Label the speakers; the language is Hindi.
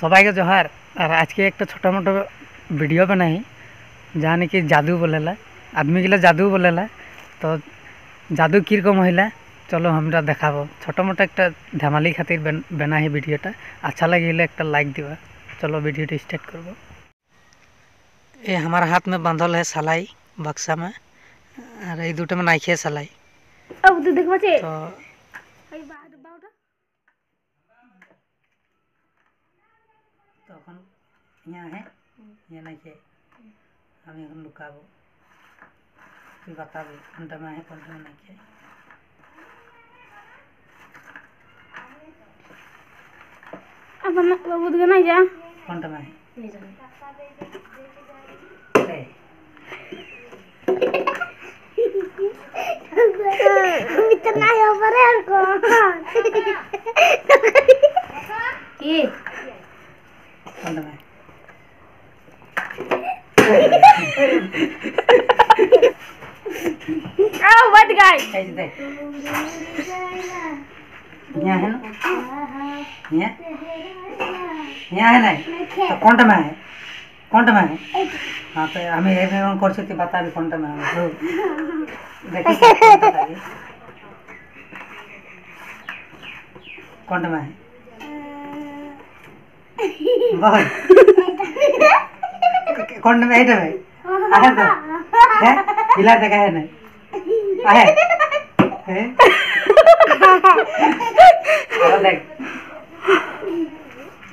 Speaker 1: सबाई के जोहार। और आज के एक छोटा मोटा वीडियो बनाई जहाँ कि जादू बोलेला, आदमी गिला जादू बोलेला। तो जादू कीरकम हईला चलो हमरा देखाबो। छोटा मोटा एक धमाली खातिर बना है वीडियोटा। अच्छा लगे एक लाइक दिवा। चलो वीडियो स्टार्ट करबो। ये हमारा हाथ में बांधल है सलाई बक्सा में, और ये दूटे में नाइखे सलाई।
Speaker 2: अब तो देखो बच्चे
Speaker 1: तो यहाँ है ये नाइखे हम এখন লুকাবো। তুই बताबे কোনটা में है কোনটা में नाइखे।
Speaker 2: अब हम बाबू के नहीं जा
Speaker 1: कोनटा में है
Speaker 2: नहीं जाने इतना ही ऊपर है को ये
Speaker 1: कोनटा में
Speaker 2: आओ बच गए
Speaker 1: ऐसे देख यहाँ है ना, यहाँ है नहीं तो कोनटा में है कोनटा में है। हाँ तो हमें एक कर सकते बता भी कोनटा में है। देखिए कोनटा में है बहुत कोनटा में है आहे तो है हिला देखा है नहीं आहे है और देख